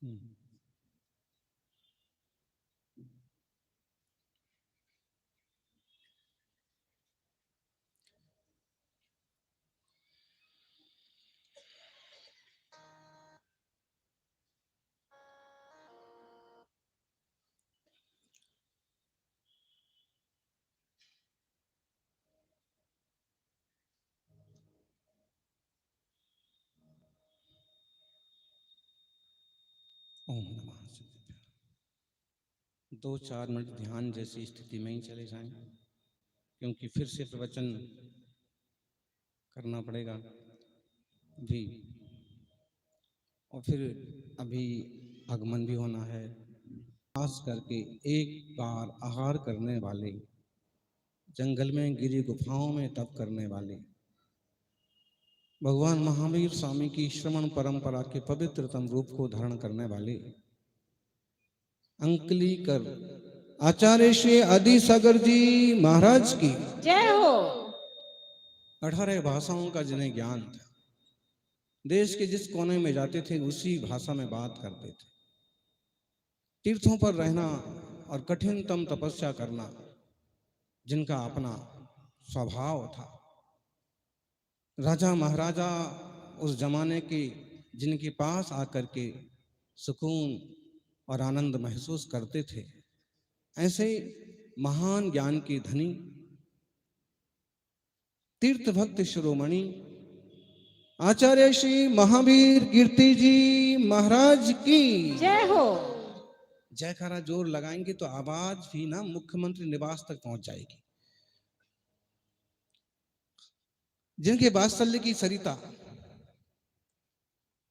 हम्म। ओम नमः शिवाय। 2-4 मिनट ध्यान जैसी स्थिति में ही चले जाएं, क्योंकि फिर से प्रवचन करना पड़ेगा भी, और फिर अभी आगमन भी होना है। खास करके एक बार आहार करने वाले, जंगल में गिरी गुफाओं में तप करने वाले, भगवान महावीर स्वामी की श्रवण परंपरा के पवित्रतम रूप को धारण करने वाले अंकलीकर आचार्य श्री आदि सागर जी महाराज की जय हो। 18 भाषाओं का जिन्हें ज्ञान था, देश के जिस कोने में जाते थे उसी भाषा में बात करते थे। तीर्थों पर रहना और कठिनतम तपस्या करना जिनका अपना स्वभाव था। राजा महाराजा उस जमाने के जिनके पास आकर के सुकून और आनंद महसूस करते थे, ऐसे महान ज्ञान के धनी तीर्थ भक्त शिरोमणि आचार्य श्री महावीर कीर्ति जी महाराज की जय हो। जयकारा जोर लगाएंगे तो आवाज भी ना मुख्यमंत्री निवास तक पहुंच जाएगी। जिनके वात्सल्य की सरिता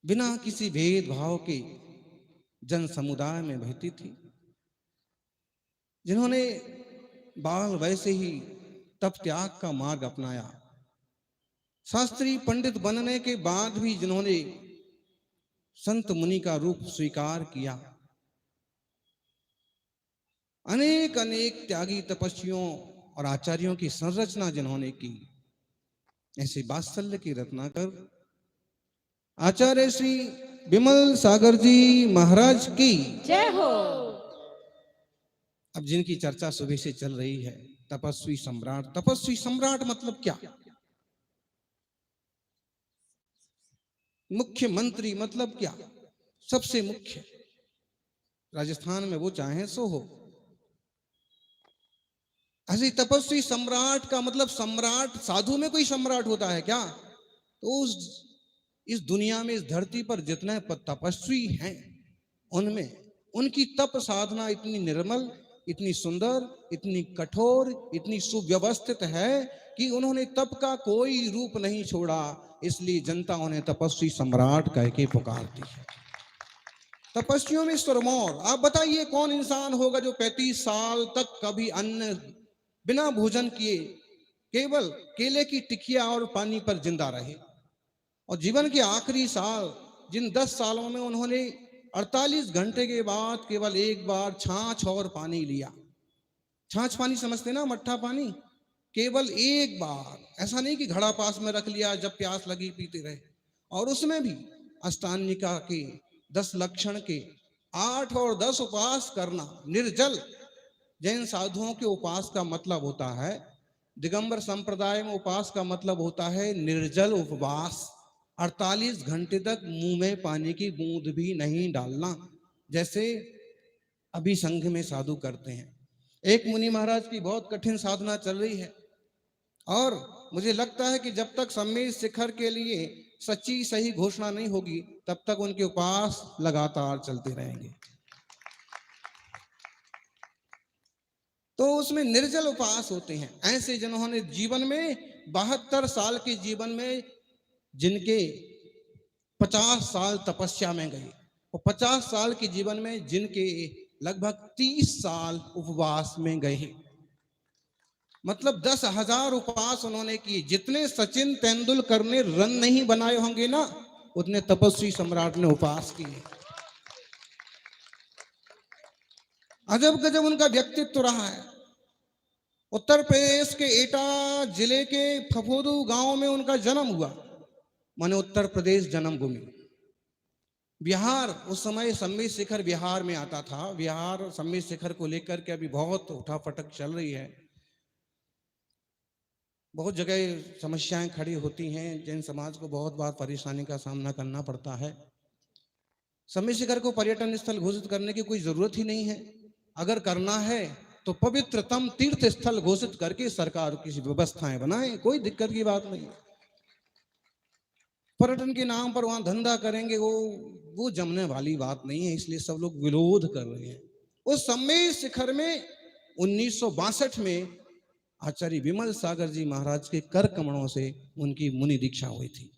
बिना किसी भेदभाव के जन समुदाय में बहती थी, जिन्होंने बाल वैसे ही तप त्याग का मार्ग अपनाया, शास्त्री पंडित बनने के बाद भी जिन्होंने संत मुनि का रूप स्वीकार किया, अनेक अनेक त्यागी तपस्वियों और आचार्यों की संरचना जिन्होंने की, ऐसे वात्सल्य की रत्नाकर आचार्य श्री विमल सागर जी महाराज की जय हो। अब जिनकी चर्चा सुबह से चल रही है, तपस्वी सम्राट। तपस्वी सम्राट मतलब क्या? मुख्यमंत्री मतलब क्या? सबसे मुख्य। राजस्थान में वो चाहे सो हो। ऐसे तपस्वी सम्राट का मतलब, सम्राट साधु में कोई सम्राट होता है क्या? तो इस दुनिया में, इस धरती पर जितने तपस्वी हैं, उनमें उनकी तप साधना इतनी निर्मल, इतनी सुंदर, इतनी कठोर, इतनी सुव्यवस्थित है कि उन्होंने तप का कोई रूप नहीं छोड़ा। इसलिए जनता उन्हें तपस्वी सम्राट कह के पुकारती है। तपस्वियों में सुरमौर। आप बताइए कौन इंसान होगा जो 35 साल तक कभी अन्न बिना भोजन किए केवल केले की टिकिया और पानी पर जिंदा रहे, और जीवन के आखिरी साल, जिन 10 सालों में उन्होंने 48 घंटे के बाद केवल एक बार छाछ और पानी लिया। छाछ पानी समझते ना, मट्ठा पानी। केवल एक बार, ऐसा नहीं कि घड़ा पास में रख लिया जब प्यास लगी पीते रहे। और उसमें भी अष्टांगिका के 10 लक्षण के 8 और 10 उपवास करना, निर्जल। जैन साधुओं के उपवास का मतलब होता है, दिगंबर संप्रदाय में उपवास का मतलब होता है निर्जल उपवास। 48 घंटे तक मुंह में पानी की बूंद भी नहीं डालना, जैसे अभी संघ में साधु करते हैं। एक मुनि महाराज की बहुत कठिन साधना चल रही है, और मुझे लगता है कि जब तक सम्मेद शिखर के लिए सच्ची सही घोषणा नहीं होगी, तब तक उनके उपवास लगातार चलते रहेंगे। तो उसमें निर्जल उपवास होते हैं। ऐसे जिन्होंने जीवन में 72 साल के जीवन में, जिनके 50 साल तपस्या में गए, और 50 साल के जीवन में जिनके लगभग 30 साल उपवास में गए, मतलब 10,000 उपवास उन्होंने किए। जितने सचिन तेंदुलकर ने रन नहीं बनाए होंगे ना, उतने तपस्वी सम्राट ने उपवास किए। अजब गजब उनका व्यक्तित्व रहा है। उत्तर प्रदेश के एटा जिले के फफोदू गांव में उनका जन्म हुआ, माने उत्तर प्रदेश जन्मभूमि। बिहार उस समय सम्मेद शिखर बिहार में आता था। बिहार सम्मेद शिखर को लेकर के अभी बहुत उठापटक चल रही है। बहुत जगह समस्याएं खड़ी होती हैं। जैन समाज को बहुत बार परेशानी का सामना करना पड़ता है। सम्मेद शिखर को पर्यटन स्थल घोषित करने की कोई जरूरत ही नहीं है। अगर करना है तो पवित्रतम तीर्थ स्थल घोषित करके सरकार की व्यवस्थाएं बनाए, कोई दिक्कत की बात नहीं। पर्यटन के नाम पर वहां धंधा करेंगे, वो जमने वाली बात नहीं है। इसलिए सब लोग विरोध कर रहे हैं। उस सम्मेद शिखर में 1962 में आचार्य विमल सागर जी महाराज के कर कमलों से उनकी मुनि दीक्षा हुई थी।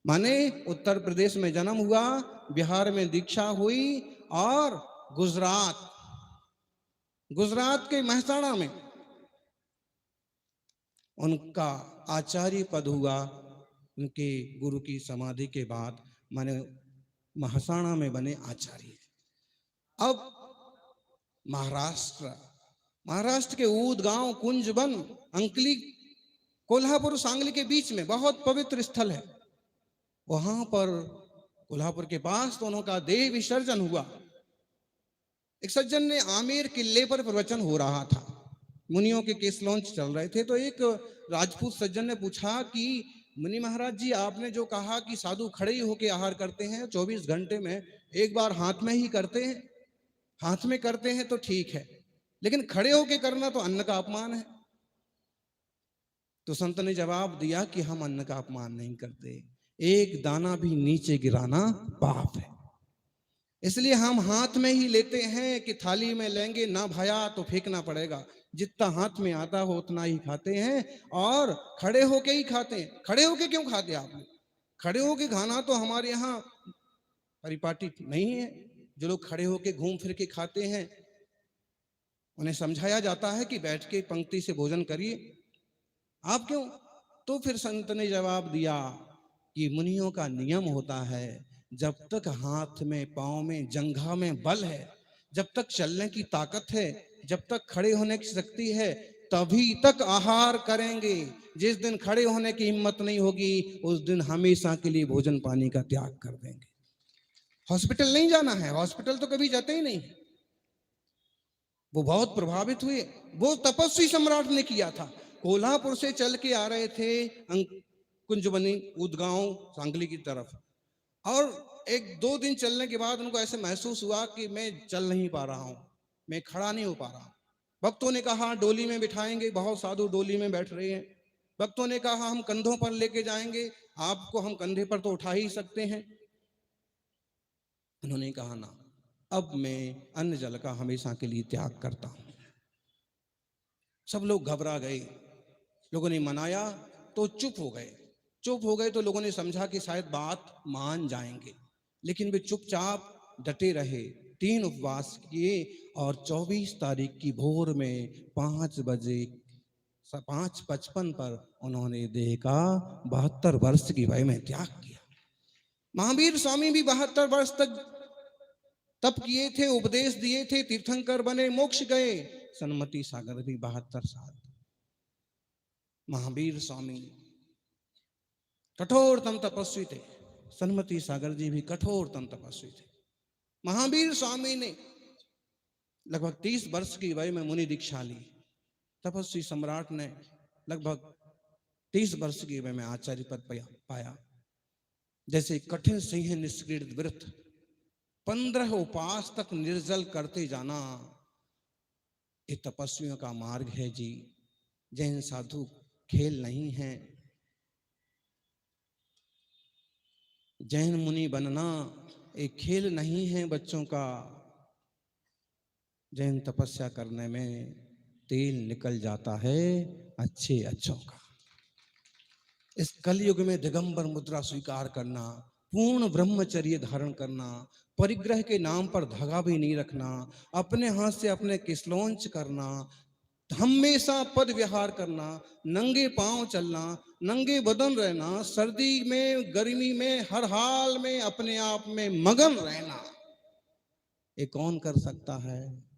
माने उत्तर प्रदेश में जन्म हुआ, बिहार में दीक्षा हुई और गुजरात गुजरात के महसाणा में उनका आचार्य पद हुआ। उनके गुरु की समाधि के बाद माने महसाणा में बने आचार्य। अब महाराष्ट्र के ऊदगांव, कुंजबन, अंकली, कोल्हापुर, सांगली के बीच में बहुत पवित्र स्थल है। वहां पर कोल्हापुर के पास तो उनका देह विसर्जन हुआ। एक सज्जन ने आमेर किले पर प्रवचन हो रहा था, मुनियों के केस लॉन्च चल रहे थे। तो एक राजपूत सज्जन ने पूछा कि मुनि महाराज जी, आपने जो कहा कि साधु खड़े ही होकर आहार करते हैं, 24 घंटे में एक बार हाथ में ही करते हैं, हाथ में करते हैं तो ठीक है, लेकिन खड़े होके करना तो अन्न का अपमान है। तो संत ने जवाब दिया कि हम अन्न का अपमान नहीं करते, एक दाना भी नीचे गिराना पाप है। इसलिए हम हाथ में ही लेते हैं कि थाली में लेंगे ना भाया तो फेंकना पड़ेगा। जितना हाथ में आता हो उतना ही खाते हैं और खड़े होके ही खाते हैं। खड़े होके क्यों खाते आपने? खड़े होके खाना तो हमारे यहाँ परिपाटी नहीं है। जो लोग खड़े होके घूम फिर के खाते हैं उन्हें समझाया जाता है कि बैठ के पंक्ति से भोजन करिए। आप क्यों? तो फिर संत ने जवाब दिया कि मुनियों का नियम होता है, जब तक हाथ में, पांव में, जंघा में बल है, जब तक चलने की ताकत है, जब तक खड़े होने की शक्ति है, तभी तक आहार करेंगे। जिस दिन खड़े होने की हिम्मत नहीं होगी उस दिन हमेशा के लिए भोजन पानी का त्याग कर देंगे। हॉस्पिटल नहीं जाना है, हॉस्पिटल तो कभी जाते ही नहीं। वो बहुत प्रभावित हुए। वो तपस्वी सम्राट ने किया था। कोल्हापुर से चल के आ रहे थे कुंजबनी, ऊदगांव, सांगली की तरफ, और एक दो दिन चलने के बाद उनको ऐसे महसूस हुआ कि मैं चल नहीं पा रहा हूं, मैं खड़ा नहीं हो पा रहा। भक्तों ने कहा डोली में बिठाएंगे, बहुत साधु डोली में बैठ रहे हैं। भक्तों ने कहा हम कंधों पर लेके जाएंगे, आपको हम कंधे पर तो उठा ही सकते हैं। उन्होंने कहा ना, अब मैं अन्न जल का हमेशा के लिए त्याग करता हूं। सब लोग घबरा गए। लोगों ने मनाया तो चुप हो गए। चुप हो गए तो लोगों ने समझा कि शायद बात मान जाएंगे, लेकिन वे चुपचाप डटे रहे। 3 उपवास किए और 24 तारीख की भोर में 5 बजे 5:55 पर उन्होंने देह का 72 वर्ष की वय में त्याग किया। महावीर स्वामी भी 72 वर्ष तक तप किए थे, उपदेश दिए थे, तीर्थंकर बने, मोक्ष गए। सन्मति सागर भी 72 साल। महावीर स्वामी कठोरतम तपस्वी थे। सन्मति सागर जी भी कठोरतम तपस्वी थे। महावीर स्वामी ने लगभग 30 वर्ष की वय में मुनि दीक्षा ली। तपस्वी सम्राट ने लगभग 30 वर्ष की वय में आचार्य पद पाया। जैसे कठिन सिंह निष्क्रीडित व्रत, 15 उपवास तक निर्जल करते जाना, ये तपस्वियों का मार्ग है जी। जैन साधु खेल नहीं है। जैन मुनि बनना एक खेल नहीं है बच्चों का। जैन तपस्या करने में तेल निकल जाता है अच्छे अच्छों का। इस कलयुग में दिगंबर मुद्रा स्वीकार करना, पूर्ण ब्रह्मचर्य धारण करना, परिग्रह के नाम पर धागा भी नहीं रखना, अपने हाथ से अपने किसलौंच करना, हमेशा पद विहार करना, नंगे पांव चलना, नंगे बदन रहना, सर्दी में गर्मी में हर हाल में अपने आप में मगन रहना, ये कौन कर सकता है?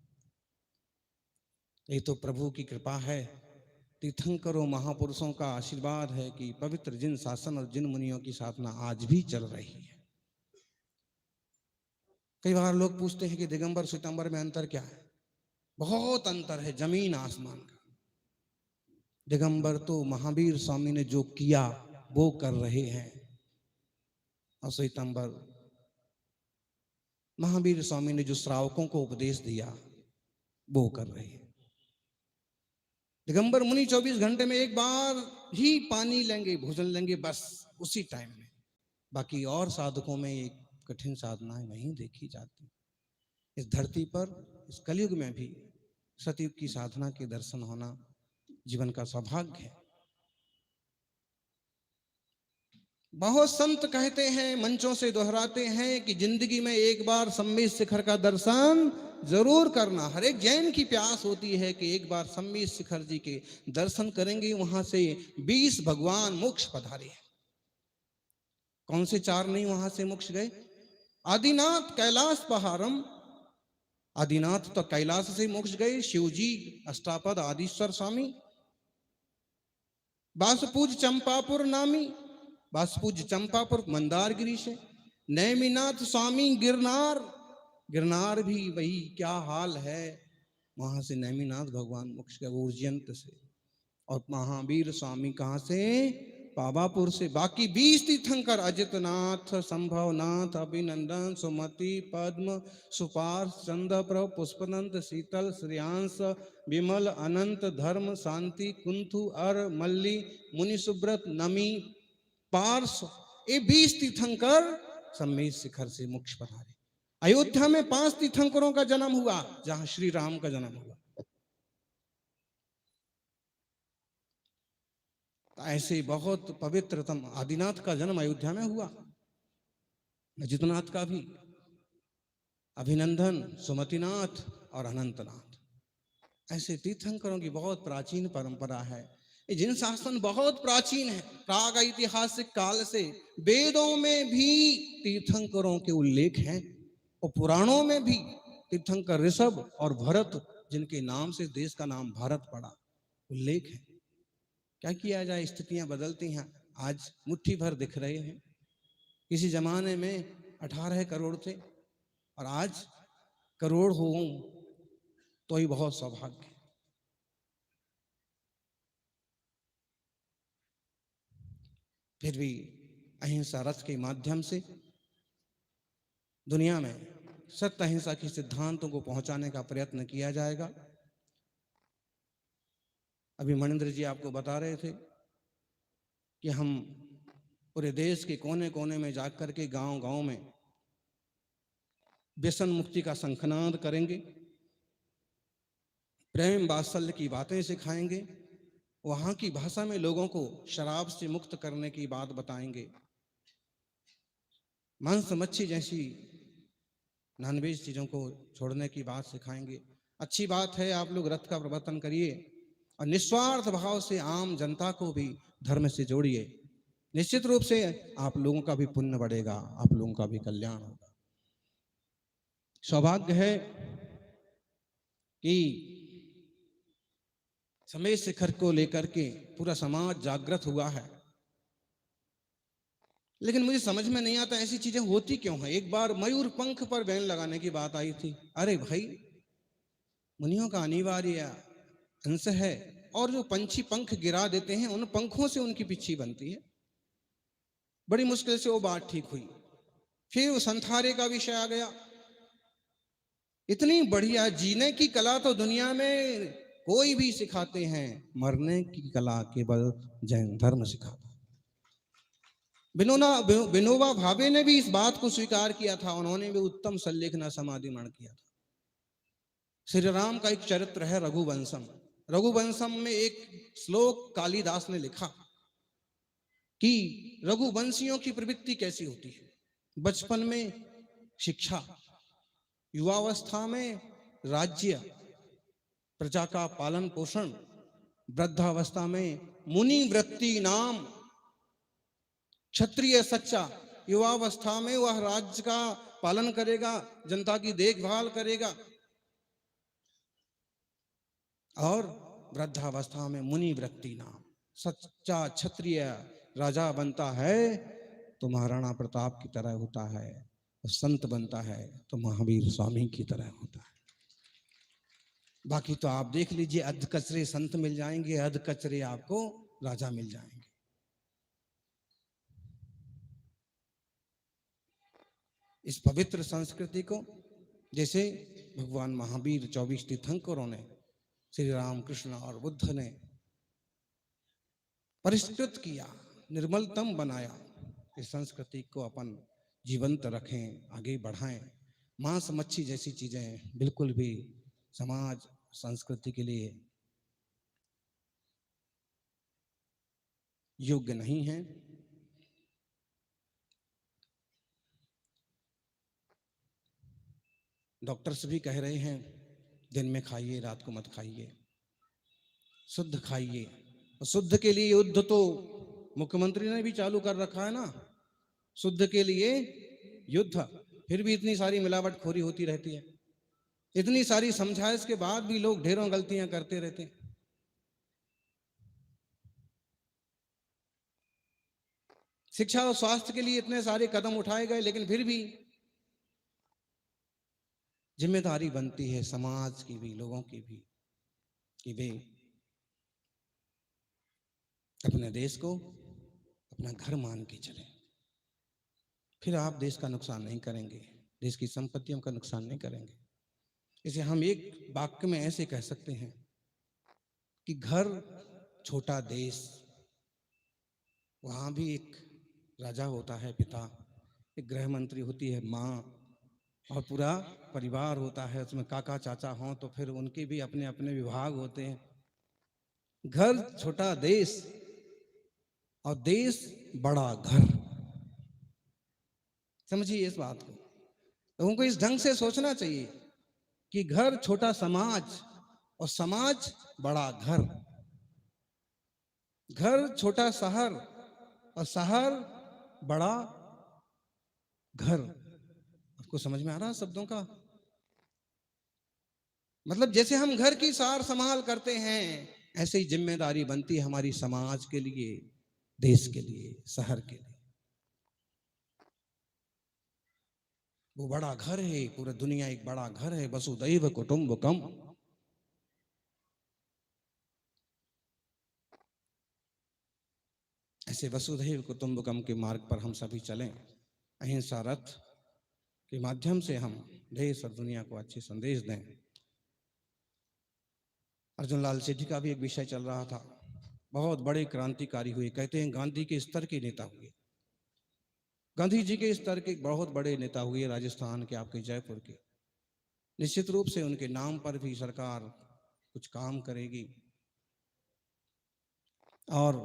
ये तो प्रभु की कृपा है। तीर्थंकरों महापुरुषों का आशीर्वाद है कि पवित्र जिन शासन और जिन मुनियों की साधना आज भी चल रही है। कई बार लोग पूछते हैं कि दिगंबर श्वेतांबर में अंतर क्या है। बहुत अंतर है, जमीन आसमान का। दिगंबर तो महावीर स्वामी ने जो किया वो कर रहे हैं, और श्वेतांबर महावीर स्वामी ने जो श्रावकों को उपदेश दिया वो कर रहे हैं। दिगंबर मुनि 24 घंटे में एक बार ही पानी लेंगे, भोजन लेंगे, बस उसी टाइम में। बाकी और साधकों में एक कठिन साधनाएं नहीं देखी जाती। इस धरती पर इस कलयुग में भी सतयुग की साधना के दर्शन होना जीवन का सौभाग्य है। बहुत संत कहते हैं, मंचों से दोहराते हैं कि जिंदगी में एक बार सम्मेद शिखर का दर्शन जरूर करना। हर एक जैन की प्यास होती है कि एक बार सम्मेद शिखर जी के दर्शन करेंगे, वहां से 20 भगवान मोक्ष पधारे हैं। कौन से 4 नहीं वहां से मोक्ष गए? आदिनाथ कैलाश पहाड़म, आदिनाथ तो कैलाश से मोक्ष गए, शिवजी अष्टापद आदिश्वर स्वामी, बासपूज चंपापुर नामी, बासपूज चंपापुर मंदारगिरी से, नैमिनाथ स्वामी गिरनार, गिरनार भी वही क्या हाल है, वहां से नैमिनाथ भगवान मोक्ष गए उज्जैन से। और महावीर स्वामी कहां से? पावापुर से। बाकी 20 तीर्थंकर अजितनाथ, संभवनाथ, अभिनंदन, सुमति, पद्म, सुपार्श, चंद्रप्रभ, पुष्पनंद, शीतल, श्रेयांश, विमल, अनंत, धर्म, शांति, कुंथु, अर, मल्ली, मुनि सुब्रत, नमी, पार्श, ये 20 तीर्थंकर सम्मेद शिखर से मोक्ष पधारे। अयोध्या में 5 तीर्थंकरों का जन्म हुआ, जहां श्री राम का जन्म हुआ। ऐसे बहुत पवित्रतम आदिनाथ का जन्म अयोध्या में हुआ, अजितनाथ का भी, अभिनंदन, सुमतिनाथ और अनंतनाथ। ऐसे तीर्थंकरों की बहुत प्राचीन परंपरा है। ये जिन शासन बहुत प्राचीन है, प्राग ऐतिहासिक काल से वेदों में भी तीर्थंकरों के उल्लेख हैं, और पुराणों में भी तीर्थंकर ऋषभ और भरत, जिनके नाम से देश का नाम भारत पड़ा, उल्लेख है। क्या किया जाए, स्थितियां बदलती हैं। आज मुट्ठी भर दिख रहे हैं। किसी जमाने में 18 करोड़ थे, और आज करोड़ हो तो ही बहुत सौभाग्य। फिर भी अहिंसा रथ के माध्यम से दुनिया में सत्य अहिंसा के सिद्धांतों को पहुंचाने का प्रयत्न किया जाएगा। अभी मनिंद्र जी आपको बता रहे थे कि हम पूरे देश के कोने कोने में जाकर के गांव गांव में व्यसन मुक्ति का शंखनाद करेंगे, प्रेम वात्सल्य की बातें सिखाएंगे, वहां की भाषा में लोगों को शराब से मुक्त करने की बात बताएंगे, मांस मच्छी जैसी नॉनवेज चीजों को छोड़ने की बात सिखाएंगे। अच्छी बात है, आप लोग रथ का प्रवर्तन करिए और निस्वार्थ भाव से आम जनता को भी धर्म से जोड़िए। निश्चित रूप से आप लोगों का भी पुण्य बढ़ेगा, आप लोगों का भी कल्याण होगा। सौभाग्य है कि सम्मेद शिखर को लेकर के पूरा समाज जागृत हुआ है, लेकिन मुझे समझ में नहीं आता ऐसी चीजें होती क्यों हैं। एक बार मयूर पंख पर बैन लगाने की बात आई थी। अरे भाई, मुनियों का अनिवार्य अंश है, और जो पंछी पंख गिरा देते हैं उन पंखों से उनकी पिच्ची बनती है। बड़ी मुश्किल से वो बात ठीक हुई। फिर वो संथारे का विषय आ गया। इतनी बढ़िया जीने की कला तो दुनिया में कोई भी सिखाते हैं, मरने की कला केवल जैन धर्म सिखाता है। विनोबा भावे ने भी इस बात को स्वीकार किया था। उन्होंने भी उत्तम सल्लेखना समाधिमण किया था। श्री राम का एक चरित्र है रघुवंशम। रघुवंशम में एक श्लोक कालिदास ने लिखा कि रघुवंशियों की प्रवृत्ति कैसी होती है। बचपन में शिक्षा, युवावस्था में राज्य, प्रजा का पालन पोषण, वृद्धावस्था में मुनि वृत्ति नाम, क्षत्रिय सच्चा, युवावस्था में वह राज्य का पालन करेगा, जनता की देखभाल करेगा, और वृद्धावस्था में मुनि वृत्ति नाम, सच्चा क्षत्रिय राजा बनता है तो महाराणा प्रताप की तरह होता है। और संत बनता है तो महावीर स्वामी की तरह होता है। बाकी तो आप देख लीजिए, अध कचरे संत मिल जाएंगे, अध कचरे आपको राजा मिल जाएंगे। इस पवित्र संस्कृति को जैसे भगवान महावीर 24 तीर्थंकरों ने, श्री राम कृष्ण और बुद्ध ने परिष्कृत किया, निर्मलतम बनाया, इस संस्कृति को अपन जीवंत रखें, आगे बढ़ाएं। मांस मच्छी जैसी चीजें बिल्कुल भी समाज संस्कृति के लिए योग्य नहीं है। डॉक्टर्स भी कह रहे हैं दिन में खाइए, रात को मत खाइए, शुद्ध खाइए। और शुद्ध के लिए युद्ध तो मुख्यमंत्री ने भी चालू कर रखा है ना, शुद्ध के लिए युद्ध। फिर भी इतनी सारी मिलावटखोरी होती रहती है, इतनी सारी समझाइश के बाद भी लोग ढेरों गलतियां करते रहते हैं। शिक्षा और स्वास्थ्य के लिए इतने सारे कदम उठाए गए, लेकिन फिर भी जिम्मेदारी बनती है समाज की भी, लोगों की भी, कि वे अपने देश को अपना घर मान के चलें। फिर आप देश का नुकसान नहीं करेंगे, देश की संपत्तियों का नुकसान नहीं करेंगे। इसे हम एक वाक्य में ऐसे कह सकते हैं कि घर छोटा देश, वहां भी एक राजा होता है पिता, एक गृह मंत्री होती है माँ, और पूरा परिवार होता है, उसमें काका चाचा हों तो फिर उनके भी अपने अपने विभाग होते हैं। घर छोटा देश और देश बड़ा घर। समझिए इस बात को, लोगों को इस ढंग से सोचना चाहिए कि घर छोटा समाज और समाज बड़ा घर, घर छोटा शहर और शहर बड़ा घर। आपको समझ में आ रहा है शब्दों का मतलब? जैसे हम घर की सार संभाल करते हैं, ऐसे ही जिम्मेदारी बनती है हमारी समाज के लिए, देश के लिए, शहर के लिए। वो बड़ा घर है, पूरा दुनिया एक बड़ा घर है, वसुधैव कुटुंबकम। ऐसे वसुधैव कुटुंबकम के मार्ग पर हम सभी चलें। अहिंसा रथ के माध्यम से हम देश और दुनिया को अच्छे संदेश दें। अर्जुन लाल सेठी का भी एक विषय चल रहा था, बहुत बड़े क्रांतिकारी हुए, कहते हैं गांधी के स्तर के नेता हुए, गांधी जी के स्तर के बहुत बड़े नेता हुए, राजस्थान के, आपके जयपुर के। निश्चित रूप से उनके नाम पर भी सरकार कुछ काम करेगी और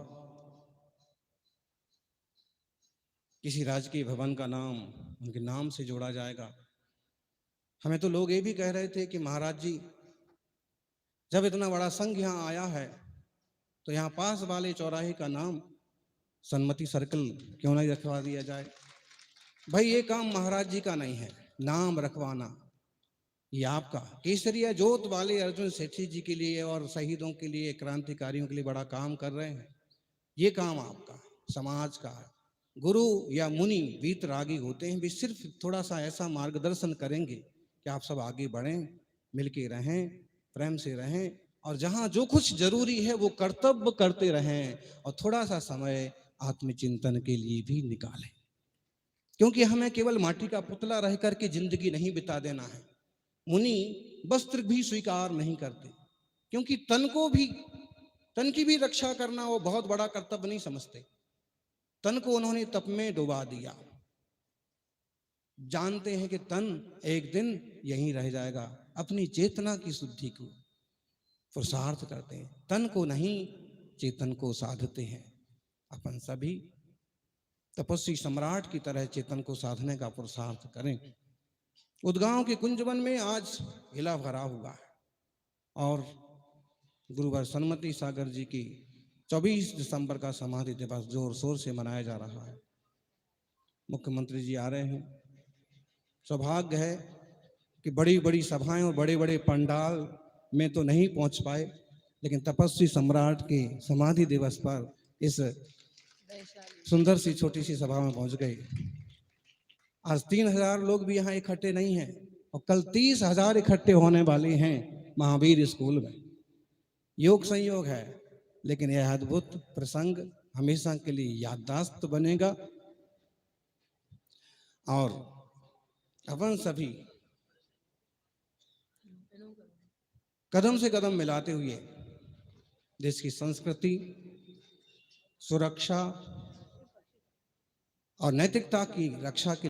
किसी राजकीय भवन का नाम उनके नाम से जोड़ा जाएगा। हमें तो लोग ये भी कह रहे थे कि महाराज जी, जब इतना बड़ा संघ यहाँ आया है तो यहाँ पास वाले चौराहे का नाम सन्मति सर्कल क्यों नहीं रखवा दिया जाए। भाई ये काम महाराज जी का नहीं है, नाम रखवाना ये आपका। केसरिया जोत वाले अर्जुन सेठी जी के लिए और शहीदों के लिए, क्रांतिकारियों के लिए बड़ा काम कर रहे हैं, ये काम आपका, समाज का है। गुरु या मुनि वीतरागी होते हैं, वे सिर्फ थोड़ा सा ऐसा मार्गदर्शन करेंगे कि आप सब आगे बढ़ें, मिलके रहें, प्रेम से रहें, और जहां जो कुछ जरूरी है वो कर्तव्य करते रहें, और थोड़ा सा समय आत्मचिंतन के लिए भी निकालें। क्योंकि हमें केवल माटी का पुतला रह करके जिंदगी नहीं बिता देना है। मुनि वस्त्र भी स्वीकार नहीं करते, क्योंकि तन की भी रक्षा करना वो बहुत बड़ा कर्तव्य नहीं समझते। तन को उन्होंने तप में डुबा दिया, जानते हैं कि तन एक दिन यहीं रह जाएगा। अपनी चेतना की शुद्धि को पुरुषार्थ करते हैं, तन को नहीं चेतन को साधते हैं। अपन सभी तपस्वी सम्राट की तरह चेतन को साधने का पुरुषार्थ करें। उदगांव के कुंजवन में आज हिला भरा हुआ है और गुरुवर सन्मति सागर जी की 24 दिसंबर का समाधि दिवस जोर शोर से मनाया जा रहा है। मुख्यमंत्री जी आ रहे हैं। सौभाग्य है कि बड़ी बड़ी सभाएं और बड़े बड़े पंडाल में तो नहीं पहुंच पाए, लेकिन तपस्वी सम्राट के समाधि दिवस पर इस सुंदर सी छोटी सी सभा में पहुंच गए। आज 3,000 लोग भी यहाँ इकट्ठे नहीं हैं और कल 30,000 इकट्ठे होने वाले हैं महावीर स्कूल में। योग संयोग है, लेकिन यह अद्भुत प्रसंग हमेशा के लिए याददाश्त बनेगा। और अपन सभी कदम से कदम मिलाते हुए देश की संस्कृति, सुरक्षा और नैतिकता की रक्षा के